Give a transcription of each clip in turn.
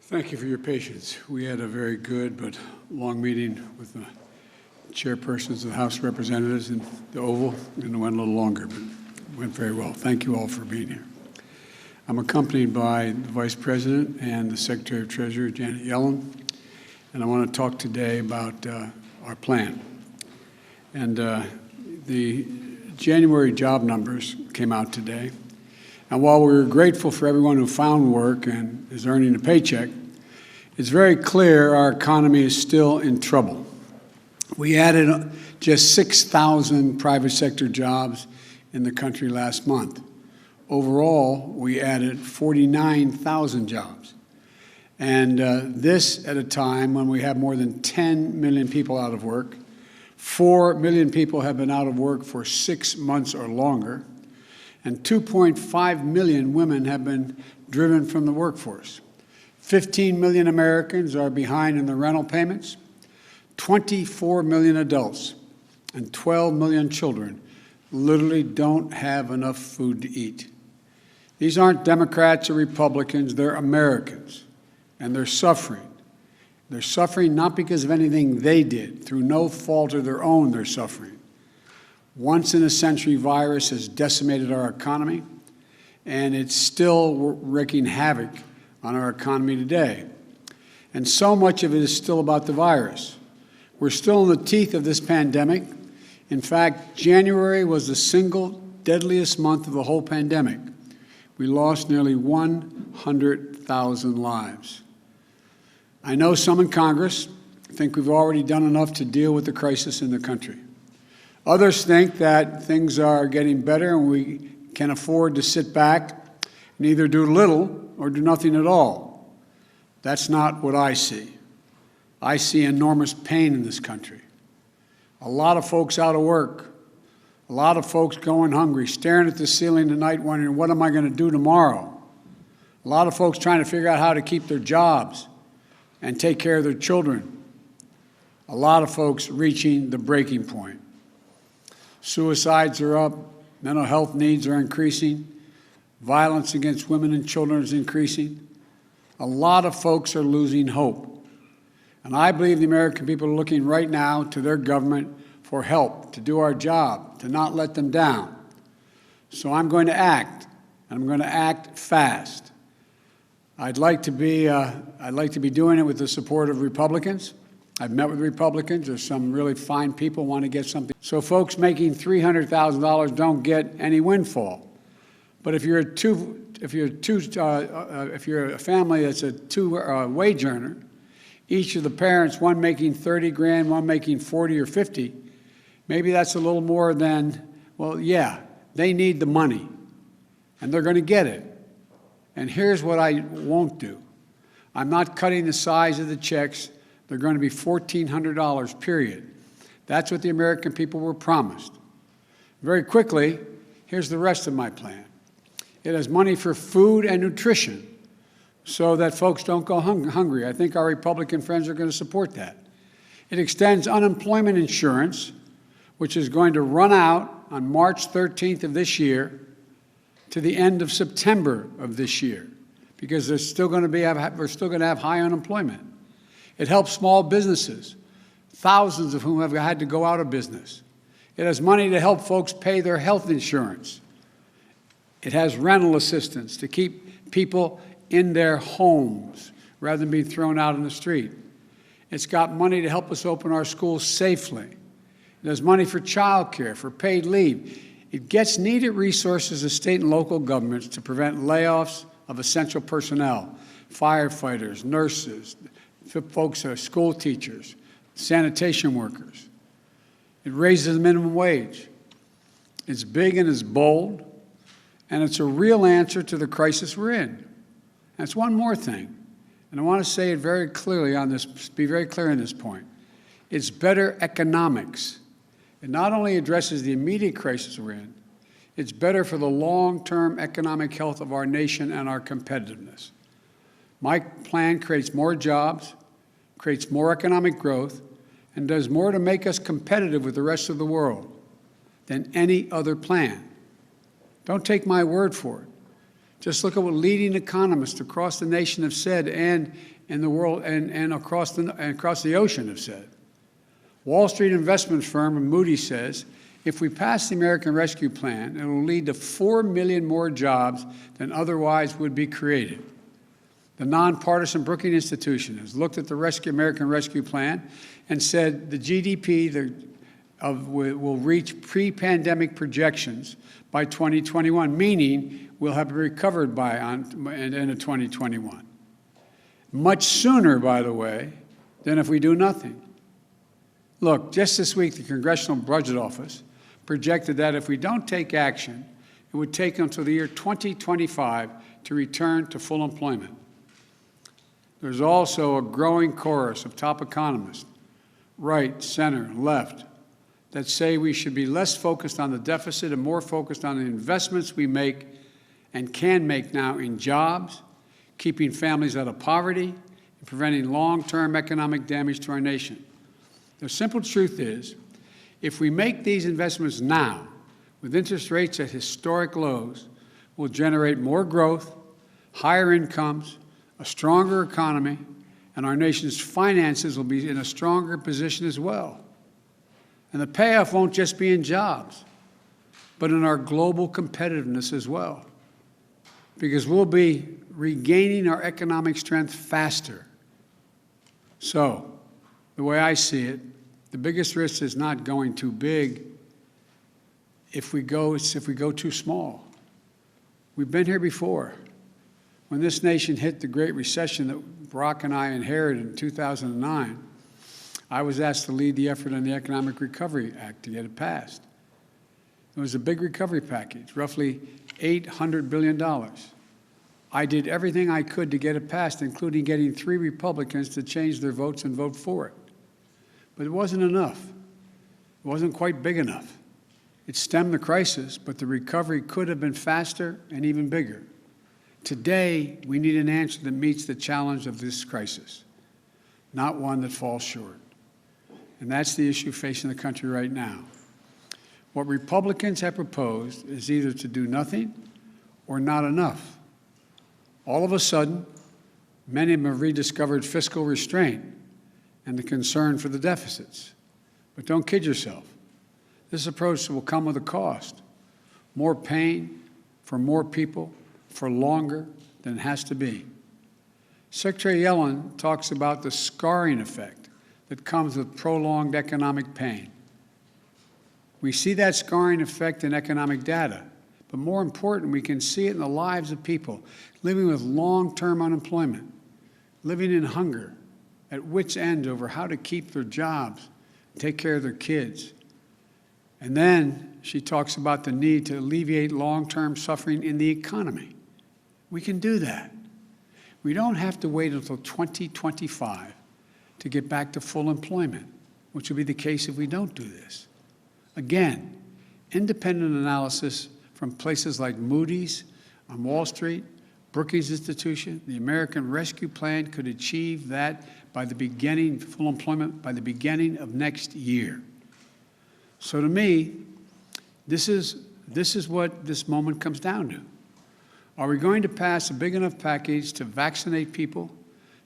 Thank you for your patience. We had a very good but long meeting with the chairpersons of the House of Representatives in the Oval, and it went a little longer, but it went very well. Thank you all for being here. I'm accompanied by the Vice President and the Secretary of Treasury, Janet Yellen, and I want to talk today about our plan. And the January job numbers came out today. And while we're grateful for everyone who found work and is earning a paycheck, it's very clear our economy is still in trouble. We added just 6,000 private sector jobs in the country last month. Overall, we added 49,000 jobs. And this at a time when we have more than 10 million people out of work. 4 million people have been out of work for 6 months or longer. And 2.5 million women have been driven from the workforce. 15 million Americans are behind in the rental payments. 24 million adults and 12 million children literally don't have enough food to eat. These aren't Democrats or Republicans, they're Americans, and they're suffering. They're suffering not because of anything they did. Through no fault of their own, they're suffering. Once-in-a-century virus has decimated our economy, and it's still wreaking havoc on our economy today. And so much of it is still about the virus. We're still in the teeth of this pandemic. In fact, January was the single deadliest month of the whole pandemic. We lost nearly 100,000 lives. I know some in Congress think we've already done enough to deal with the crisis in the country. Others think that things are getting better and we can afford to sit back and either do little or do nothing at all. That's not what I see. I see enormous pain in this country. A lot of folks out of work, a lot of folks going hungry, staring at the ceiling at night wondering, what am I going to do tomorrow? A lot of folks trying to figure out how to keep their jobs and take care of their children. A lot of folks reaching the breaking point. Suicides are up, mental health needs are increasing, violence against women and children is increasing. A lot of folks are losing hope. And I believe the American people are looking right now to their government for help, to do our job, to not let them down. So I'm going to act, and I'm going to act fast. I'd like to be doing it with the support of Republicans. I've met with Republicans. There's some really fine people who want to get something. So folks making $300,000 don't get any windfall. But if you're a family that's a two-wage earner, each of the parents, one making 30 grand, one making 40 or 50, maybe that's a little more than, well, yeah, they need the money, and they're going to get it. And here's what I won't do. I'm not cutting the size of the checks. They're going to be $1,400, period. That's what the American people were promised. Very quickly, here's the rest of my plan. It has money for food and nutrition so that folks don't go hungry. I think our Republican friends are going to support that. It extends unemployment insurance, which is going to run out on March 13th of this year to the end of September of this year, because we're still going to have high unemployment. It helps small businesses, thousands of whom have had to go out of business. It has money to help folks pay their health insurance. It has rental assistance to keep people in their homes rather than being thrown out in the street. It's got money to help us open our schools safely. It has money for child care, for paid leave. It gets needed resources of state and local governments to prevent layoffs of essential personnel, firefighters, nurses, folks who are school teachers, sanitation workers. It raises the minimum wage. It's big and it's bold, and it's a real answer to the crisis we're in. That's one more thing, and I want to say it very clearly on this, be very clear on this point. It's better economics. It not only addresses the immediate crisis we're in, it's better for the long-term economic health of our nation and our competitiveness. My plan creates more jobs, creates more economic growth, and does more to make us competitive with the rest of the world than any other plan. Don't take my word for it. Just look at what leading economists across the nation have said and in the world and across the ocean have said. Wall Street investment firm Moody's says, if we pass the American Rescue Plan, it will lead to 4 million more jobs than otherwise would be created. The nonpartisan Brookings Institution has looked at the American Rescue Plan and said the GDP will reach pre-pandemic projections by 2021, meaning we'll have recovered by the end of 2021. Much sooner, by the way, than if we do nothing. Look, just this week, the Congressional Budget Office projected that if we don't take action, it would take until the year 2025 to return to full employment. There's also a growing chorus of top economists, right, center, left, that say we should be less focused on the deficit and more focused on the investments we make and can make now in jobs, keeping families out of poverty, and preventing long-term economic damage to our nation. The simple truth is, if we make these investments now, with interest rates at historic lows, we'll generate more growth, higher incomes, a stronger economy, and our nation's finances will be in a stronger position as well. And the payoff won't just be in jobs, but in our global competitiveness as well, because we'll be regaining our economic strength faster. So, the way I see it, the biggest risk is not going too big. If we go too small. We've been here before. When this nation hit the Great Recession that Barack and I inherited in 2009, I was asked to lead the effort on the Economic Recovery Act to get it passed. It was a big recovery package, roughly $800 billion. I did everything I could to get it passed, including getting 3 Republicans to change their votes and vote for it. But it wasn't enough. It wasn't quite big enough. It stemmed the crisis, but the recovery could have been faster and even bigger. Today, we need an answer that meets the challenge of this crisis, not one that falls short. And that's the issue facing the country right now. What Republicans have proposed is either to do nothing or not enough. All of a sudden, many of them have rediscovered fiscal restraint and the concern for the deficits. But don't kid yourself. This approach will come with a cost. More pain for more people for longer than it has to be. Secretary Yellen talks about the scarring effect that comes with prolonged economic pain. We see that scarring effect in economic data, but more important, we can see it in the lives of people living with long-term unemployment, living in hunger, at wit's end over how to keep their jobs, take care of their kids. And then she talks about the need to alleviate long-term suffering in the economy. We can do that. We don't have to wait until 2025 to get back to full employment, which will be the case if we don't do this. Again, independent analysis from places like Moody's on Wall Street, Brookings Institution, the American Rescue Plan could achieve that by the beginning, full employment by the beginning of next year. So to me, this is what this moment comes down to. Are we going to pass a big enough package to vaccinate people,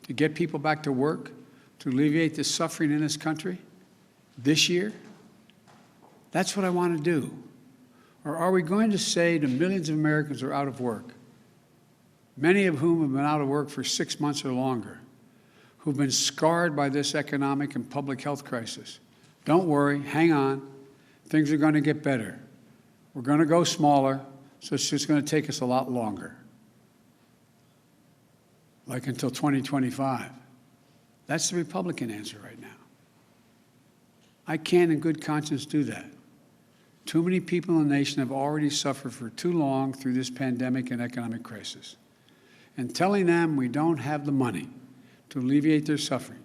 to get people back to work, to alleviate the suffering in this country this year? That's what I want to do. Or are we going to say to millions of Americans who are out of work, many of whom have been out of work for 6 months or longer, who've been scarred by this economic and public health crisis, don't worry, hang on, things are going to get better. We're going to go smaller, so it's just going to take us a lot longer, like until 2025. That's the Republican answer right now. I can't in good conscience do that. Too many people in the nation have already suffered for too long through this pandemic and economic crisis. And telling them we don't have the money to alleviate their suffering,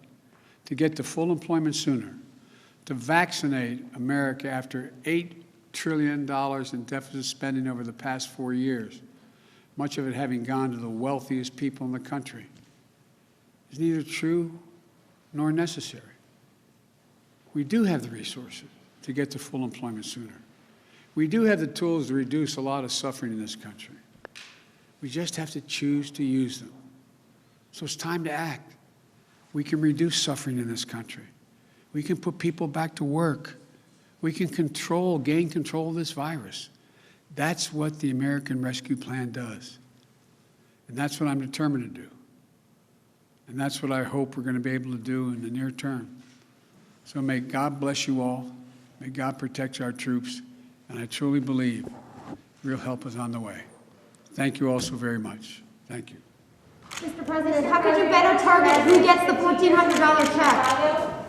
to get to full employment sooner, to vaccinate America after $8 trillion in deficit spending over the past 4 years, much of it having gone to the wealthiest people in the country, is neither true nor necessary. We do have the resources to get to full employment sooner. We do have the tools to reduce a lot of suffering in this country. We just have to choose to use them. So it's time to act. We can reduce suffering in this country. We can put people back to work. We can gain control of this virus. That's what the American Rescue Plan does. And that's what I'm determined to do. And that's what I hope we're going to be able to do in the near term. So may God bless you all. May God protect our troops. And I truly believe real help is on the way. Thank you all so very much. Thank you. Mr. President, how could you better target who gets the $1,400 check?